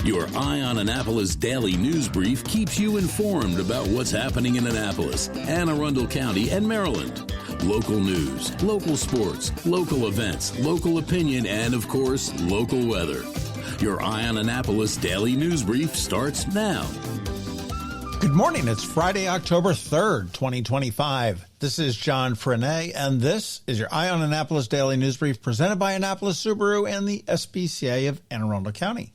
Your Eye on Annapolis daily news brief keeps you informed about what's happening in Annapolis and Arundel County and Maryland. Local news, local sports, local events, local opinion, and, of course, local weather. Your Eye on Annapolis daily news brief starts now. Good morning. It's Friday, October 3rd, 2025. This is John Frenaye, and this is your Eye on Annapolis daily news brief presented by Annapolis Subaru and the SPCA of Arundel County.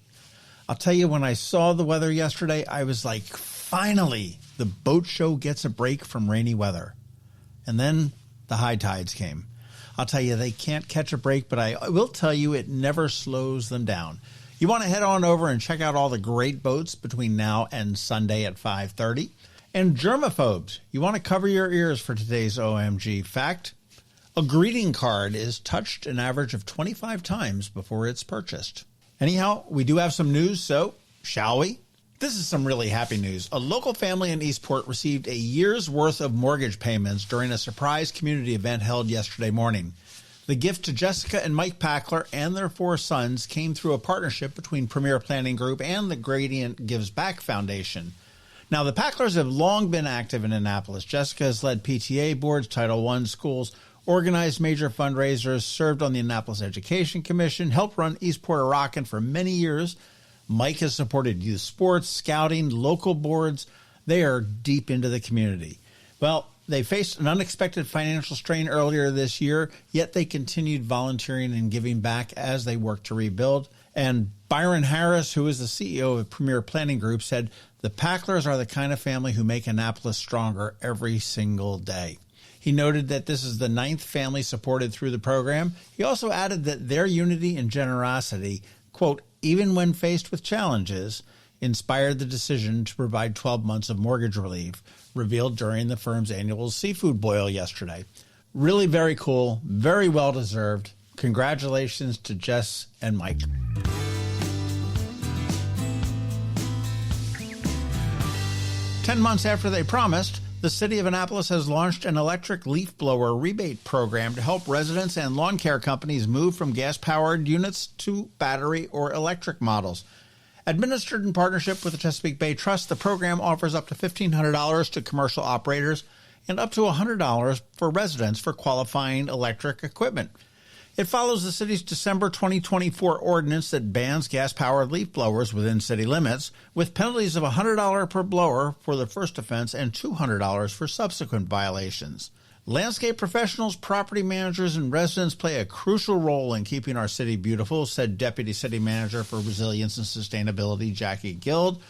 I'll tell you, when I saw the weather yesterday, I was like, finally, the boat show gets a break from rainy weather. And then the high tides came. I'll tell you, they can't catch a break, but I will tell you it never slows them down. You want to head on over and check out all the great boats between now and Sunday at 5:30. And germaphobes, you want to cover your ears for today's OMG fact. A greeting card is touched an average of 25 times before it's purchased. Anyhow, we do have some news, so shall we? This is some really happy news. A local family in Eastport received a year's worth of mortgage payments during a surprise community event held yesterday morning. The gift to Jessica and Mike Packler and their 4 sons came through a partnership between Premier Planning Group and the Gradient Gives Back Foundation. Now, the Packlers have long been active in Annapolis. Jessica has led PTA boards, Title I schools, organized major fundraisers, served on the Annapolis Education Commission, helped run Eastport Rockin' for many years. Mike has supported youth sports, scouting, local boards. They are deep into the community. Well, they faced an unexpected financial strain earlier this year, yet they continued volunteering and giving back as they worked to rebuild. And Byron Harris, who is the CEO of Premier Planning Group, said, "The Packlers are the kind of family who make Annapolis stronger every single day." He noted that this is the 9th family supported through the program. He also added that their unity and generosity, quote, even when faced with challenges, inspired the decision to provide 12 months of mortgage relief, revealed during the firm's annual seafood boil yesterday. Really very cool, very well-deserved. Congratulations to Jess and Mike. Ten months after they promised, the City of Annapolis has launched an electric leaf blower rebate program to help residents and lawn care companies move from gas-powered units to battery or electric models. Administered in partnership with the Chesapeake Bay Trust, the program offers up to $1,500 to commercial operators and up to $100 for residents for qualifying electric equipment. It follows the city's December 2024 ordinance that bans gas-powered leaf blowers within city limits, with penalties of $100 per blower for the first offense and $200 for subsequent violations. Landscape professionals, property managers, and residents play a crucial role in keeping our city beautiful, said Deputy City Manager for Resilience and Sustainability Jackie Guild.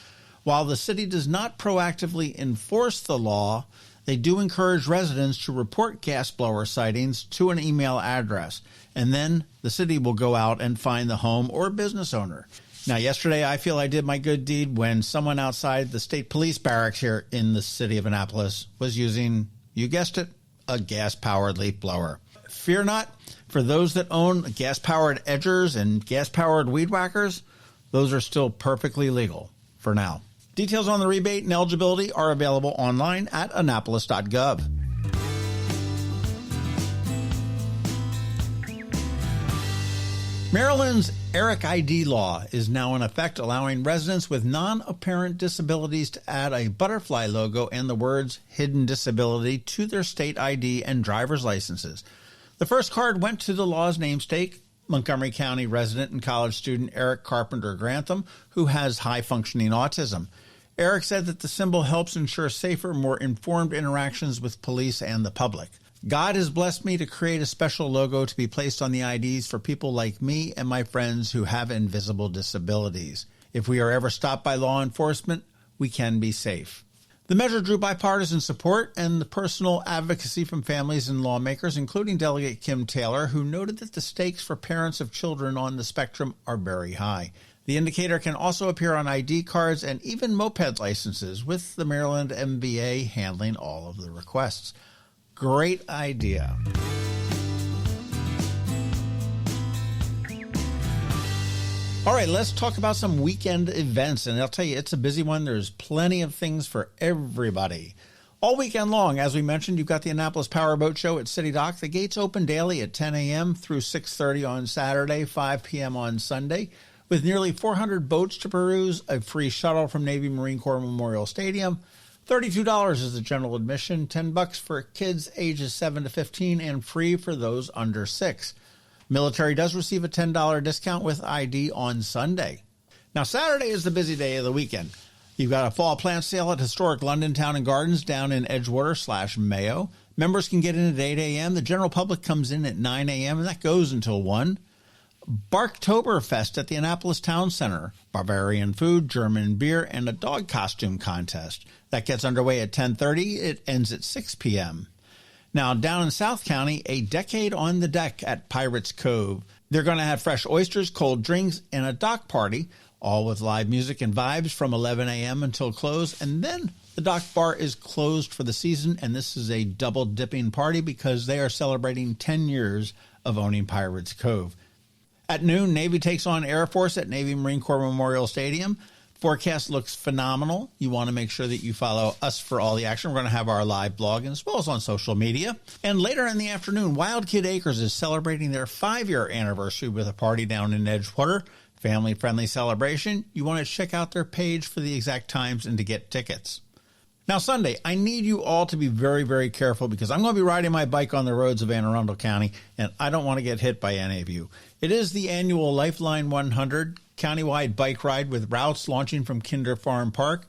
While the city does not proactively enforce the law, they do encourage residents to report gas blower sightings to an email address, and then the city will go out and find the home or business owner. Now, yesterday, I feel I did my good deed when someone outside the state police barracks here in the city of Annapolis was using, you guessed it, a gas-powered leaf blower. Fear not, for those that own gas-powered edgers and gas-powered weed whackers, those are still perfectly legal for now. Details on the rebate and eligibility are available online at annapolis.gov. Maryland's ERIC ID law is now in effect, allowing residents with non-apparent disabilities to add a butterfly logo and the words hidden disability to their state ID and driver's licenses. The first card went to the law's namesake, Montgomery County resident and college student Eric Carpenter Grantham, who has high-functioning autism. Eric said that the symbol helps ensure safer, more informed interactions with police and the public. God has blessed me to create a special logo to be placed on the IDs for people like me and my friends who have invisible disabilities. If we are ever stopped by law enforcement, we can be safe. The measure drew bipartisan support and the personal advocacy from families and lawmakers, including Delegate Kim Taylor, who noted that the stakes for parents of children on the spectrum are very high. The indicator can also appear on ID cards and even moped licenses, with the Maryland MVA handling all of the requests. Great idea. All right, let's talk about some weekend events. And I'll tell you, it's a busy one. There's plenty of things for everybody. All weekend long, as we mentioned, you've got the Annapolis Powerboat Show at City Dock. The gates open daily at 10 a.m. through 6:30 on Saturday, 5 p.m. on Sunday. With nearly 400 boats to peruse, a free shuttle from Navy Marine Corps Memorial Stadium, $32 is the general admission, $10 for kids ages 7 to 15, and free for those under 6. Military does receive a $10 discount with ID on Sunday. Now, Saturday is the busy day of the weekend. You've got a fall plant sale at historic London Town and Gardens down in Edgewater/Mayo. Members can get in at 8 a.m. The general public comes in at 9 a.m., and that goes until 1. Barktoberfest at the Annapolis Town Center. Bavarian food, German beer, and a dog costume contest. That gets underway at 10:30. It ends at 6 p.m. Now, down in South County, a decade on the deck at Pirates Cove. They're going to have fresh oysters, cold drinks, and a dock party, all with live music and vibes from 11 a.m. until close. And then the dock bar is closed for the season, and this is a double-dipping party because they are celebrating 10 years of owning Pirates Cove. At noon, Navy takes on Air Force at Navy Marine Corps Memorial Stadium. Forecast looks phenomenal. You want to make sure that you follow us for all the action. We're going to have our live blog as well as on social media. And later in the afternoon, Wild Kid Acres is celebrating their 5-year anniversary with a party down in Edgewater. Family-friendly celebration. You want to check out their page for the exact times and to get tickets. Now, Sunday, I need you all to be very, very careful because I'm going to be riding my bike on the roads of Anne Arundel County, and I don't want to get hit by any of you. It is the annual Lifeline 100 countywide bike ride with routes launching from Kinder Farm Park.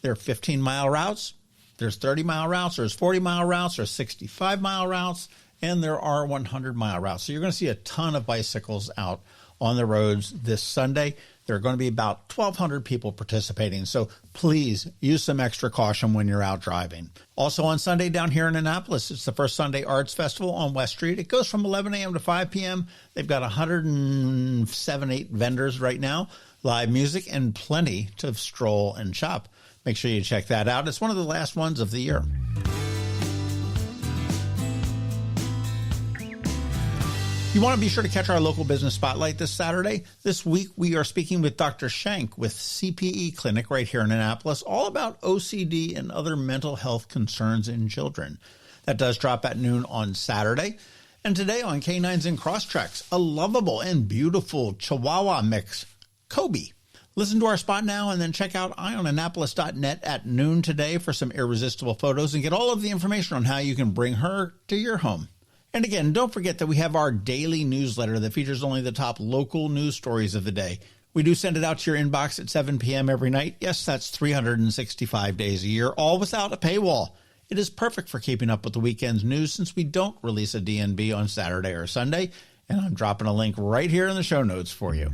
There are 15-mile routes, there's 30-mile routes, there's 40-mile routes, there's 65-mile routes, and there are 100-mile routes. So you're going to see a ton of bicycles out on the roads this Sunday. There are going to be about 1,200 people participating, so please use some extra caution when you're out driving. Also on Sunday down here in Annapolis, it's the first Sunday Arts Festival on West Street. It goes from 11 a.m. to 5 p.m. They've got 107-8 vendors right now, live music, and plenty to stroll and shop. Make sure you check that out. It's one of the last ones of the year. You want to be sure to catch our local business spotlight this Saturday. This week, we are speaking with Dr. Shank with CPE Clinic right here in Annapolis, all about OCD and other mental health concerns in children. That does drop at noon on Saturday. And today on Canines and Crosstreks, a lovable and beautiful Chihuahua mix, Kobe. Listen to our spot now and then check out eyeonannapolis.net at noon today for some irresistible photos and get all of the information on how you can bring her to your home. And again, don't forget that we have our daily newsletter that features only the top local news stories of the day. We do send it out to your inbox at 7 p.m. every night. Yes, that's 365 days a year, all without a paywall. It is perfect for keeping up with the weekend's news since we don't release a DNB on Saturday or Sunday. And I'm dropping a link right here in the show notes for you.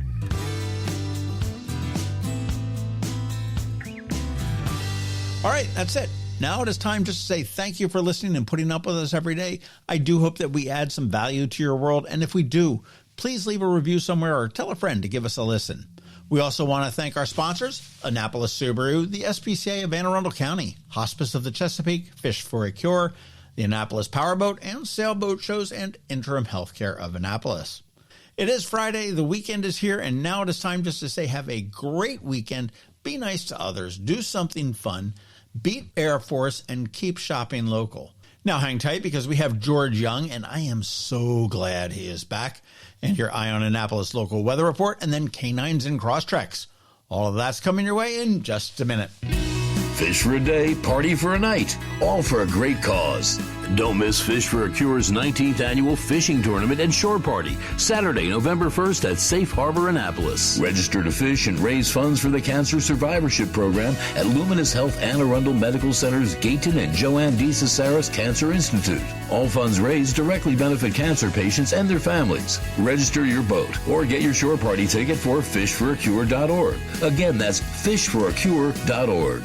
All right, that's it. Now it is time just to say thank you for listening and putting up with us every day. I do hope that we add some value to your world, and if we do, please leave a review somewhere or tell a friend to give us a listen. We also want to thank our sponsors, Annapolis Subaru, the SPCA of Anne Arundel County, Hospice of the Chesapeake, Fish for a Cure, the Annapolis Powerboat and Sailboat Shows, and Interim Healthcare of Annapolis. It is Friday, the weekend is here, and now it is time just to say have a great weekend, be nice to others, do something fun, beat Air Force, and keep shopping local. Now hang tight because we have George Young, and I am so glad he is back. And your Eye on Annapolis local weather report, and then Canines and Crosstreks. All of that's coming your way in just a minute. Fish for a day, party for a night, all for a great cause. Don't miss Fish for a Cure's 19th annual fishing tournament and shore party, Saturday, November 1st at Safe Harbor, Annapolis. Register to fish and raise funds for the Cancer Survivorship Program at Luminous Health Anne Arundel Medical Center's Gayton and Joanne D. Cesaris Cancer Institute. All funds raised directly benefit cancer patients and their families. Register your boat or get your shore party ticket for fishforacure.org. Again, that's fishforacure.org.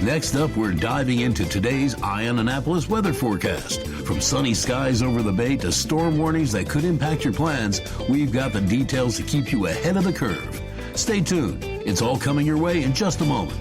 Next up, we're diving into today's Eye on Annapolis weather forecast. From sunny skies over the bay to storm warnings that could impact your plans, we've got the details to keep you ahead of the curve. Stay tuned. It's all coming your way in just a moment.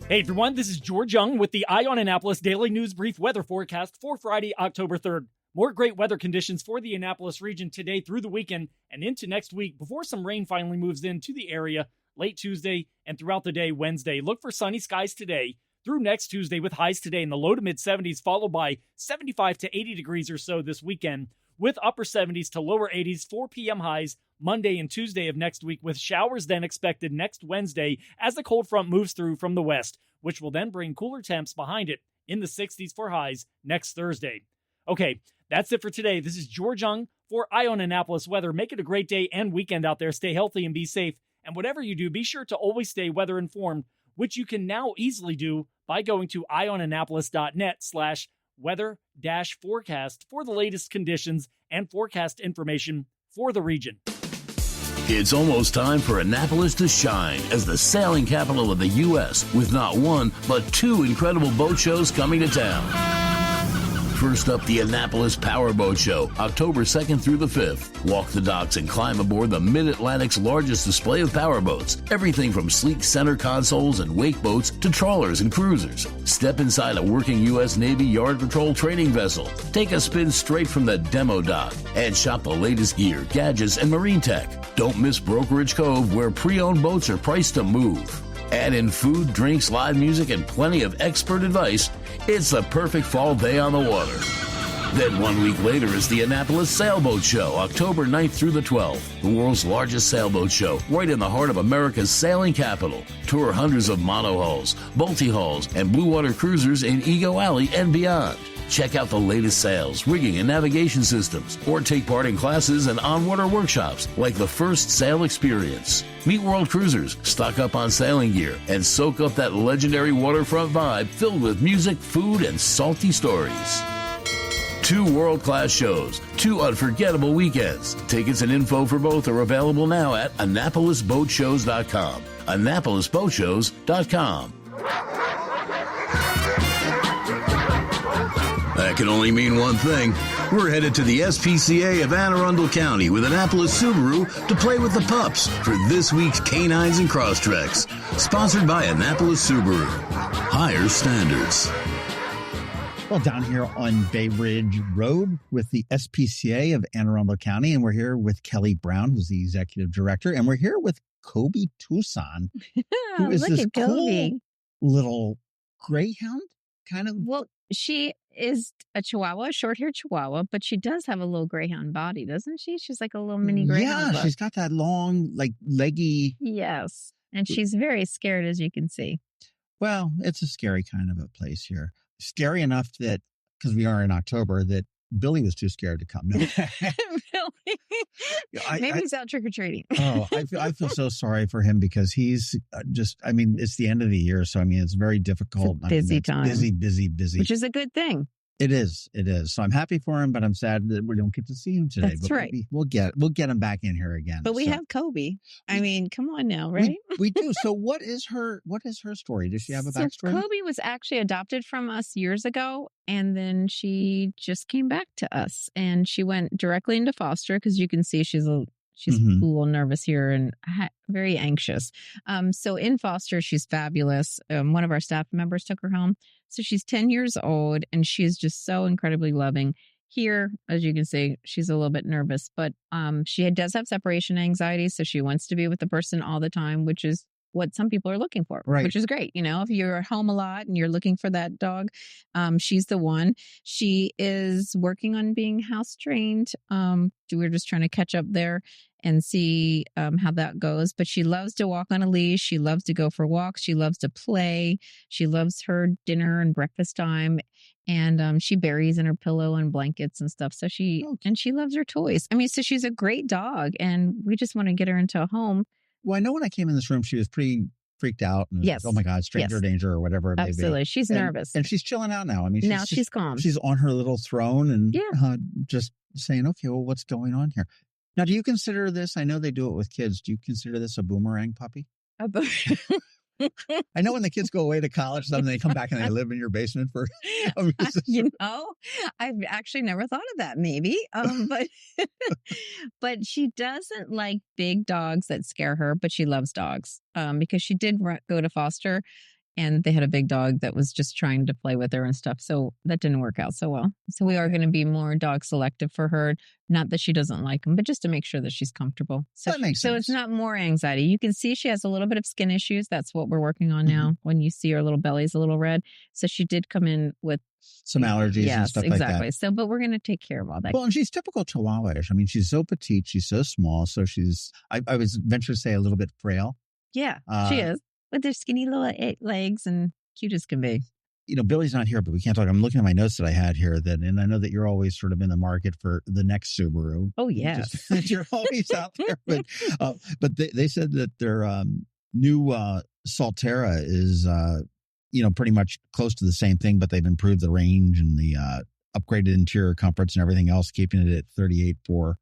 Hey everyone, this is George Young with the Eye on Annapolis Daily News Brief weather forecast for Friday, October 3rd. More great weather conditions for the Annapolis region today through the weekend and into next week before some rain finally moves into the area late Tuesday and throughout the day Wednesday. Look for sunny skies today through next Tuesday with highs today in the low to mid 70s, followed by 75 to 80 degrees or so this weekend with upper 70s to lower 80s 4 p.m. highs Monday and Tuesday of next week, with showers then expected next Wednesday as the cold front moves through from the west, which will then bring cooler temps behind it in the 60s for highs next Thursday. Okay, that's it for today. This is George Young for Eye on Annapolis Weather. Make it a great day and weekend out there. Stay healthy and be safe. And whatever you do, be sure to always stay weather informed, which you can now easily do by going to eyeonannapolis.net/weather-forecast for the latest conditions and forecast information for the region. It's almost time for Annapolis to shine as the sailing capital of the U.S. with not one, but two incredible boat shows coming to town. First up, the Annapolis Power Boat Show, October 2nd through the 5th. Walk the docks and climb aboard the Mid-Atlantic's largest display of power boats. Everything from sleek center consoles and wake boats to trawlers and cruisers. Step inside a working U.S. Navy Yard Patrol training vessel. Take a spin straight from the demo dock and shop the latest gear, gadgets, and marine tech. Don't miss Brokerage Cove, where pre-owned boats are priced to move. Add in food, drinks, live music, and plenty of expert advice. It's the perfect fall day on the water. Then 1 week later is the Annapolis Sailboat Show, October 9th through the 12th. The world's largest sailboat show, right in the heart of America's sailing capital. Tour hundreds of monohulls, multi-hulls, and blue water cruisers in Ego Alley and beyond. Check out the latest sails, rigging, and navigation systems, or take part in classes and on-water workshops like the First Sail Experience. Meet world cruisers, stock up on sailing gear, and soak up that legendary waterfront vibe filled with music, food, and salty stories. 2 world-class shows, 2 unforgettable weekends. Tickets and info for both are available now at AnnapolisBoatShows.com. AnnapolisBoatShows.com. That can only mean one thing. We're headed to the SPCA of Arundel County with Annapolis Subaru to play with the pups for this week's Canines and Crosstreks. Sponsored by Annapolis Subaru. Higher standards. Well, down here on Bay Ridge Road with the SPCA of Anne Arundel County, and we're here with Kelly Brown, who's the executive director, and we're here with Kobe Tucson, who is this cool little greyhound kind of. Well, she is a Chihuahua, short-haired Chihuahua, but she does have a little greyhound body, doesn't she? She's like a little mini greyhound. Yeah, she's got that long, like leggy. Yes, and she's very scared, as you can see. Well, it's a scary kind of a place here. Scary enough that, because we are in October, that Billy was too scared to come. Really? Maybe he's out trick-or-treating. I feel so sorry for him because he's it's the end of the year. So, it's very difficult. It's a busy time. Busy. Which is a good thing. It is. So I'm happy for him, but I'm sad that we don't get to see him today. That's right. We'll get him back in here again. But we have Kobe. Come on now, right? We do. So what is her story? Does she have a backstory? Kobe was actually adopted from us years ago, and then she just came back to us, and she went directly into foster because you can see she's a little nervous here and very anxious. So in foster, she's fabulous. One of our staff members took her home. So she's 10 years old and she's just so incredibly loving. Here, as you can see, she's a little bit nervous, but she does have separation anxiety. So she wants to be with the person all the time, which is what some people are looking for, right? Which is great. If you're at home a lot and you're looking for that dog, she's the one. She is working on being house trained. We're just trying to catch up there and see how that goes. But she loves to walk on a leash. She loves to go for walks. She loves to play. She loves her dinner and breakfast time. And she buries in her pillow and blankets and stuff. So she loves her toys. So she's a great dog. And we just want to get her into a home. Well, I know when I came in this room, she was pretty freaked out. And yes. Like, oh my God, stranger danger or whatever it may be. Absolutely. She's nervous. And she's chilling out now. She's calm. She's on her little throne and just saying, okay, well, what's going on here? Now, do you consider this, I know they do it with kids, do you consider this a boomerang puppy? I know when the kids go away to college, then they come back and they live in your basement for... I've actually never thought of that, maybe. But she doesn't like big dogs that scare her, but she loves dogs because she did go to foster. And they had a big dog that was just trying to play with her and stuff. So that didn't work out so well. So we are going to be more dog selective for her. Not that she doesn't like them, but just to make sure that she's comfortable. So, That makes sense. So it's not more anxiety. You can see she has a little bit of skin issues. That's what we're working on now. When you see her little belly's a little red. So she did come in with some allergies and stuff like that. Exactly. So, but we're going to take care of all that. Well, and she's typical Chihuahua-ish. I mean, she's so petite. She's so small. So she's, I was venture to say, a little bit frail. Yeah, she is. With their skinny little legs and cute as can be. You know, Billy's not here, but we can't talk. I'm looking at my notes that I had here, and I know that you're always sort of in the market for the next Subaru. Oh, yes. You're always out there. But they said that their new Solterra is, pretty much close to the same thing, but they've improved the range and the upgraded interior comforts and everything else, keeping it at 38.4.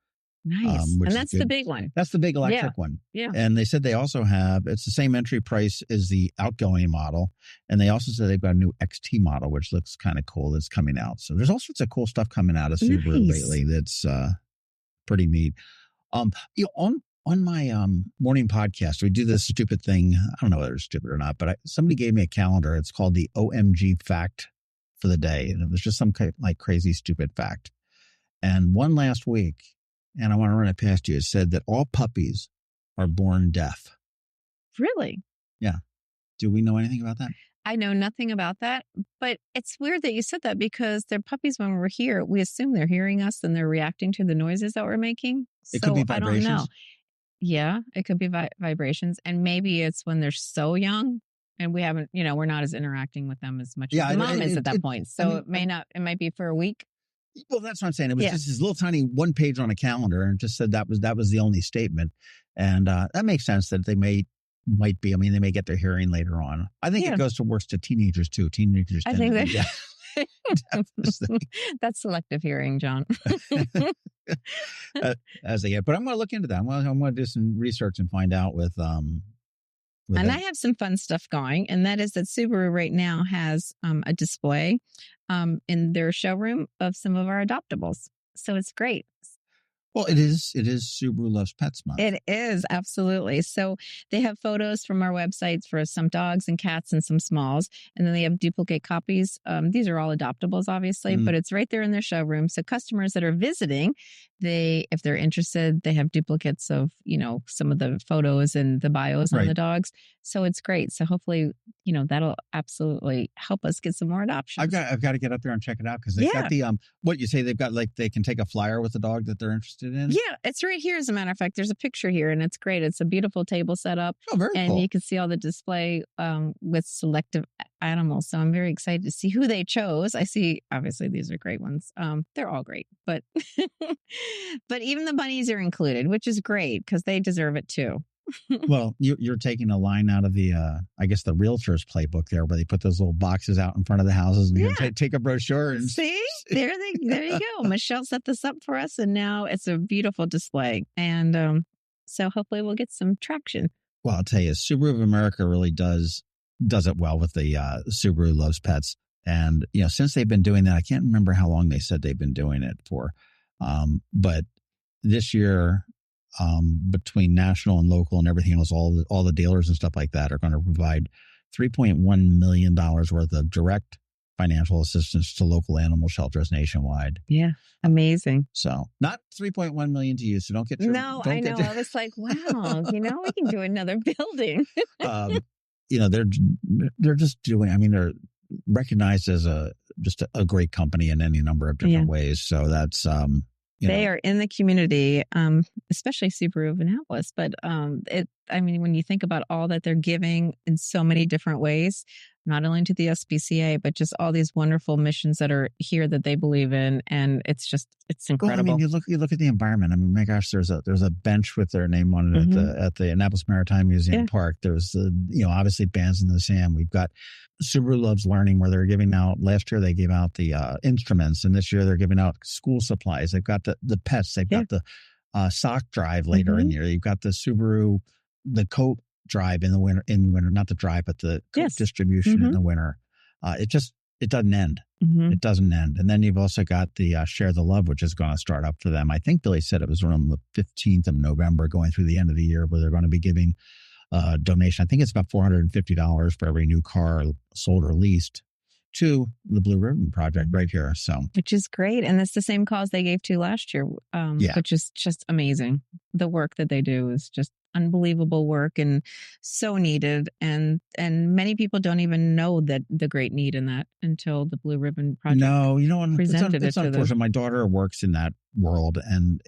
Nice. And that's the big one. That's the big electric one. Yeah. And they said they also have, it's the same entry price as the outgoing model. And they also said they've got a new XT model, which looks kind of cool, that's coming out. So there's all sorts of cool stuff coming out of Subaru lately. That's pretty neat. On my morning podcast, we do this stupid thing. I don't know whether it's stupid or not, but somebody gave me a calendar. It's called the OMG fact for the day. And it was just some kind of like crazy, stupid fact. And one last week, and I want to run it past you. It said that all puppies are born deaf. Really? Yeah. Do we know anything about that? I know nothing about that, but it's weird that you said that because they're puppies when we're here. We assume they're hearing us and they're reacting to the noises that we're making. It could be vibrations. I don't know. Yeah, it could be vibrations. And maybe it's when they're so young and we haven't, we're not as interacting with them as much as the mom is at that point. So it might be for a week. Well, that's what I'm saying. It was just this little tiny one page on a calendar and just said that was the only statement. And that makes sense that they might be. I mean, they may get their hearing later on. I think it goes to worse to teenagers too. Teenagers tend to be deaf. That's selective hearing, John. As they get. But I'm going to look into that. I'm going to do some research and find out with and I have some fun stuff going, and that is that Subaru right now has a display in their showroom of some of our adoptables. So it's great. Well, it is Subaru Loves Pets Month. It is, absolutely. So they have photos from our websites for some dogs and cats and some smalls. And then they have duplicate copies. These are all adoptables, obviously, but it's right there in their showroom. So customers that are visiting, if they're interested, they have duplicates of, some of the photos and the bios on the dogs. So it's great. So hopefully, that'll absolutely help us get some more adoptions. I've got to get up there and check it out because they've got the, what you say, they've got they can take a flyer with the dog that they're interested in. Yeah, it's right here. As a matter of fact, there's a picture here and it's great. It's a beautiful table set up. Oh, very cool. And you can see all the display with selective animals. So I'm very excited to see who they chose. I see, obviously, these are great ones. They're all great, but but even the bunnies are included, which is great because they deserve it too. Well, you're taking a line out of the, I guess, the realtor's playbook there, where they put those little boxes out in front of the houses and you take a brochure and see. There you go. Michelle set this up for us, and now it's a beautiful display. And so hopefully we'll get some traction. Well, I'll tell you, Subaru of America really does it well with the Subaru Loves Pets, and since they've been doing that, I can't remember how long they said they've been doing it for, but this year. Between national and local and everything else, all the dealers and stuff like that are going to provide $3.1 million worth of direct financial assistance to local animal shelters nationwide. Yeah, amazing. So not 3.1 million to you. So don't get your, no. I know. I was like, wow. We can do another building. They're just doing. I mean, they're recognized as just a great company in any number of different ways. So that's. They are in the community, especially Subaru of Annapolis. But when you think about all that they're giving in so many different ways, not only to the SPCA, but just all these wonderful missions that are here that they believe in, and it's incredible. Well, I mean, you look at the environment. I mean, my gosh, there's a bench with their name on it at the Annapolis Maritime Museum Park. There's obviously Bands in the Sand. We've got Subaru Loves Learning, where they're giving out. Last year they gave out the instruments, and this year they're giving out school supplies. They've got the pets. They've got the sock drive later in the year. You've got the Subaru the coat drive in the winter, not the drive, but the coat distribution in the winter. It doesn't end. It doesn't end. And then you've also got the Share the Love, which is going to start up for them. I think Billy said it was around the 15th of November going through the end of the year, where they're going to be giving donation. I think it's about $450 for every new car sold or leased to the Blue Ribbon Project right here. So, which is great. And that's the same cause they gave to last year, which is just amazing. The work that they do is just unbelievable work and so needed. And many people don't even know that the great need in that until the Blue Ribbon Project. No, presented it's it to unfortunate. My daughter works in that world, and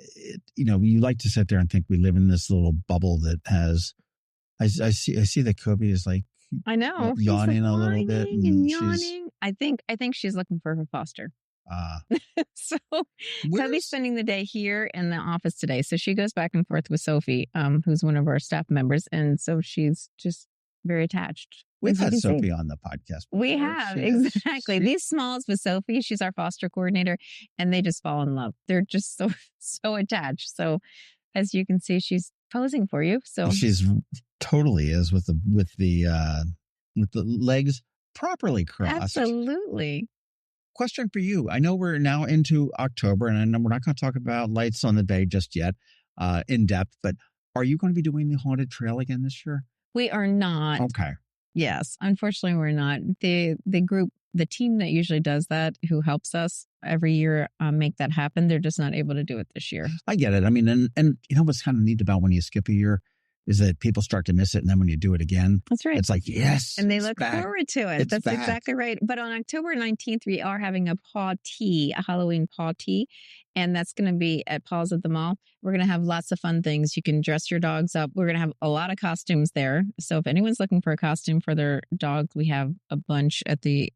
you like to sit there and think we live in this little bubble that has. I see that Kobe is like, I know, yawning a little bit, and yawning. I think she's looking for her foster. So Toby's spending the day here in the office today. So she goes back and forth with Sophie, who's one of our staff members. And so she's just very attached. We've had Sophie on the podcast before. We have, exactly. These Smalls with Sophie, she's our foster coordinator, and they just fall in love. They're just so attached. So as you can see, she's posing for you. So she's totally is with the legs properly crossed. Absolutely. Question for you. I know we're now into October, and I know we're not going to talk about Lights on the Bay just yet in depth, but are you going to be doing the Haunted Trail again this year? We are not. Okay. Yes. Unfortunately, we're not. The team that usually does that, who helps us every year make that happen, they're just not able to do it this year. I get it. I mean, and what's kind of neat about when you skip a year is that people start to miss it. And then when you do it again, that's right. It's like, yes. And they look forward to it. That's back. Exactly right. But on October 19th, we are having a Halloween paw tea. And that's going to be at Paws at the Mall. We're going to have lots of fun things. You can dress your dogs up. We're going to have a lot of costumes there. So if anyone's looking for a costume for their dog, we have a bunch at the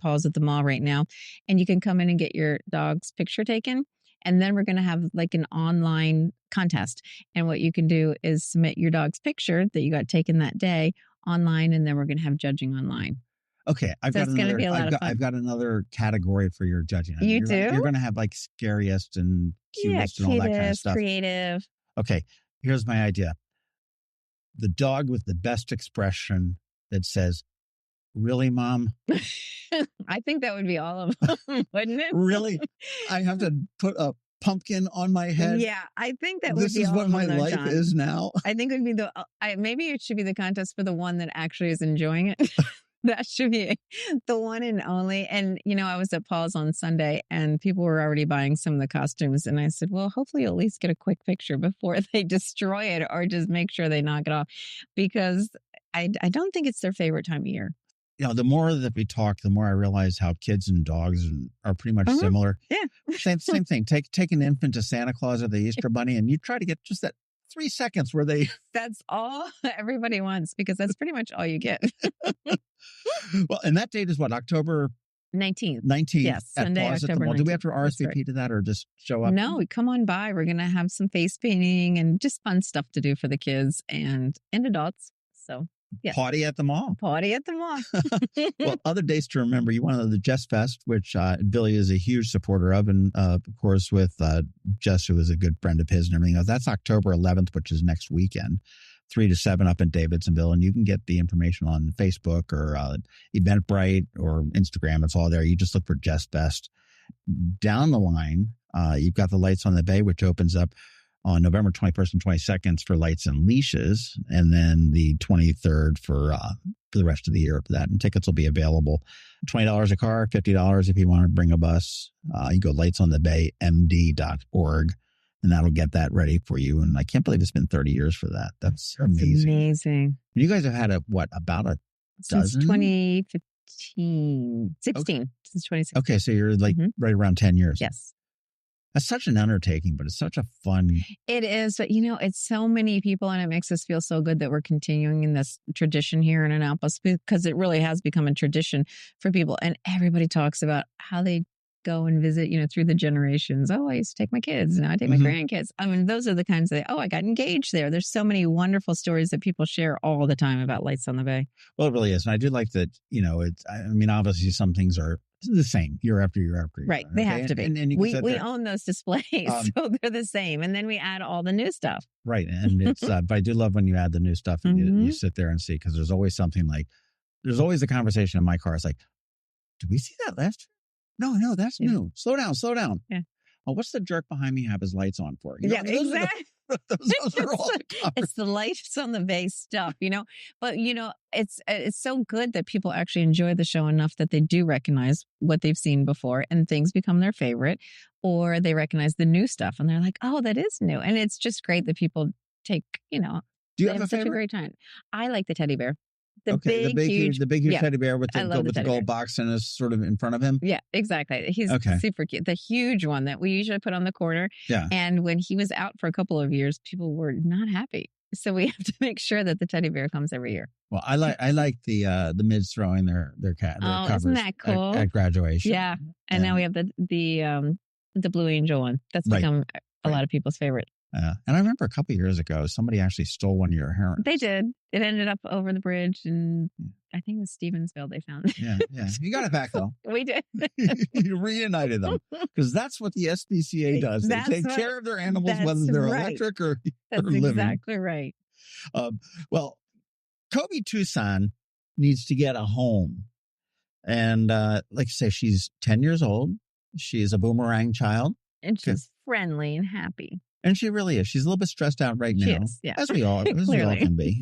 Paws at the Mall right now. And you can come in and get your dog's picture taken. And then we're going to have like an online contest. And what you can do is submit your dog's picture that you got taken that day online. And then we're going to have judging online. Okay. I've got another category for your judging. You're going to have like scariest and cutest and all that kind of stuff. Creative. Okay. Here's my idea. The dog with the best expression that says, "Really, Mom?" I think that would be all of them, wouldn't it? Really? I have to put a pumpkin on my head? Yeah, I think that would be all of them. This is what my life John. is now. I think it would be maybe it should be the contest for the one that actually is enjoying it. That should be the one and only. And, I was at Paul's on Sunday and people were already buying some of the costumes. And I said, well, hopefully you'll at least get a quick picture before they destroy it or just make sure they knock it off. Because I don't think it's their favorite time of year. The more that we talk, the more I realize how kids and dogs are pretty much similar. Yeah. Same thing. Take an infant to Santa Claus or the Easter Bunny and you try to get just that 3 seconds where they... That's all everybody wants because that's pretty much all you get. Well, and that date is what? October 19th. 19th. Yes, Sunday, October 19th. Do we have to RSVP to that or just show up? No, come on by. We're going to have some face painting and just fun stuff to do for the kids and adults. So... yeah. Party at the mall. Party at the mall. Well, other dates to remember. You want the Jess Fest, which Billy is a huge supporter of. And of course, with Jess, who is a good friend of his and everything else. That's October 11th, which is next weekend, 3 to 7 up in Davidsonville. And you can get the information on Facebook or Eventbrite or Instagram. It's all there. You just look for Jess Fest. Down the line, you've got the Lights on the Bay, which opens up on November 21st and 22nd for Lights and Leashes, and then the 23rd for the rest of the year for that. And tickets will be available $20 a car, $50 if you want to bring a bus. You go lightsonthebaymd.org, and that'll get that ready for you. And I can't believe it's been 30 years for that. That's amazing. Amazing. And you guys have had about a dozen? Since 2015, 16, okay. Since 2016. Okay, so you're like right around 10 years. Yes. That's such an undertaking, but it's such a fun... It is, but it's so many people and it makes us feel so good that we're continuing in this tradition here in Annapolis because it really has become a tradition for people. And everybody talks about how they go and visit, through the generations. Oh, I used to take my kids. Now I take my grandkids. I mean, those are the kinds of, I got engaged there. There's so many wonderful stories that people share all the time about Lights on the Bay. Well, it really is. And I do like that, obviously some things are the same year after year after year. Right. They have to be. And we own those displays, so they're the same. And then we add all the new stuff. Right. And it's, but I do love when you add the new stuff and you sit there and see, because there's always something like, there's always a conversation in my car. It's like, did we see that last year? No, that's new. Slow down. Yeah. Oh, what's the jerk behind me have his lights on for? Exactly. those are all it's the lights on the base stuff, but it's so good that people actually enjoy the show enough that they do recognize what they've seen before and things become their favorite, or they recognize the new stuff and they're like, oh, that is new. And it's just great that people take, Do you have a such favorite? a great time. I like the teddy bear. The big huge yeah, teddy bear with the gold box and is sort of in front of him. Yeah, exactly. He's super cute. The huge one that we usually put on the corner. Yeah. And when he was out for a couple of years, people were not happy. So we have to make sure that the teddy bear comes every year. Well, I like the mids throwing their covers. Isn't that cool? At graduation. Yeah. And now we have the Blue Angel one. That's become a lot of people's favorite. And I remember a couple of years ago, somebody actually stole one of your herons. They did. It ended up over the bridge, and I think it was Stevensville they found it. Yeah. You got it back, though. We did. You reunited them, because that's what the SPCA does. They take care of their animals, whether they're electric or living. That's exactly right. Well, Kobe Tucson needs to get a home. And like I say, she's 10 years old. She's a boomerang child. And she's friendly and happy. And she really is. She's a little bit stressed out right now. She is, yeah. As we all can be,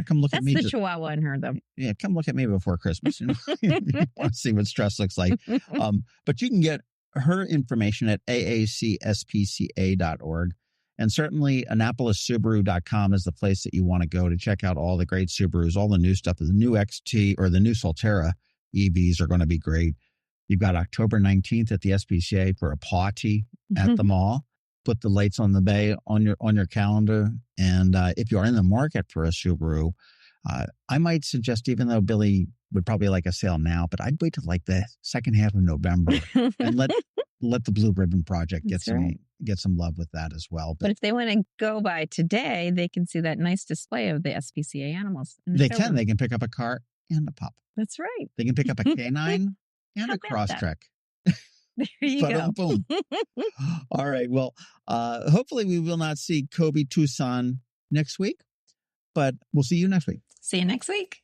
Come look at me. That's the Chihuahua in her, though. Yeah, come look at me before Christmas. You want to see what stress looks like. But you can get her information at aacspca.org. And certainly AnnapolisSubaru.com is the place that you want to go to check out all the great Subarus, all the new stuff. The new XT or the new Solterra EVs are going to be great. You've got October 19th at the SPCA for a party at the mall. Put the lights on the bay on your calendar. And if you're in the market for a Subaru, I might suggest, even though Billy would probably like a sale now, but I'd wait till like the second half of November and let the Blue Ribbon Project get some love with that as well. But if they want to go by today, they can see that nice display of the SPCA animals. They can pick up a cart and a pup. That's right. They can pick up a canine and a Crosstrek. There you go. Boom. All right. Well, hopefully we will not see Kobe Tucson next week, but we'll see you next week. See you next week.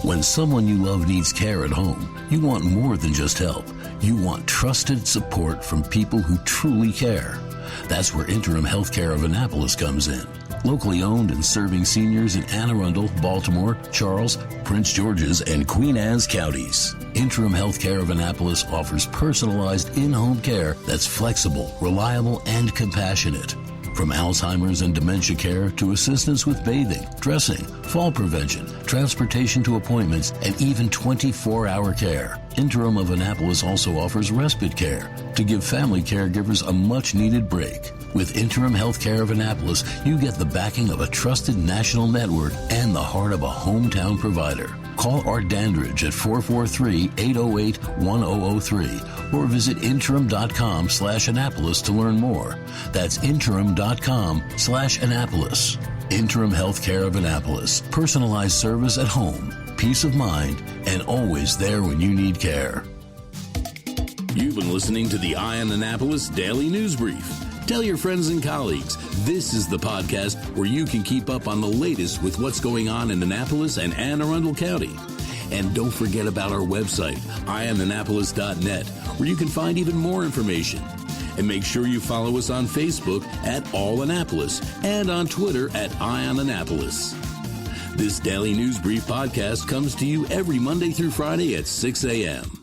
When someone you love needs care at home, you want more than just help. You want trusted support from people who truly care. That's where Interim Healthcare of Annapolis comes in. Locally owned and serving seniors in Anne Arundel, Baltimore, Charles, Prince George's, and Queen Anne's counties. Interim Healthcare of Annapolis offers personalized in-home care that's flexible, reliable, and compassionate. From Alzheimer's and dementia care to assistance with bathing, dressing, fall prevention, transportation to appointments, and even 24-hour care. Interim of Annapolis also offers respite care to give family caregivers a much-needed break. With Interim Healthcare of Annapolis, you get the backing of a trusted national network and the heart of a hometown provider. Call Art Dandridge at 443-808-1003 or visit interim.com/Annapolis to learn more. That's interim.com/Annapolis. Interim Healthcare of Annapolis. Personalized service at home, peace of mind, and always there when you need care. You've been listening to the Eye on Annapolis Daily News Brief. Tell your friends and colleagues, this is the podcast where you can keep up on the latest with what's going on in Annapolis and Anne Arundel County. And don't forget about our website, eyeonannapolis.net, where you can find even more information. And make sure you follow us on Facebook at All Annapolis and on Twitter at Eye on Annapolis. This Daily News Brief podcast comes to you every Monday through Friday at 6 a.m.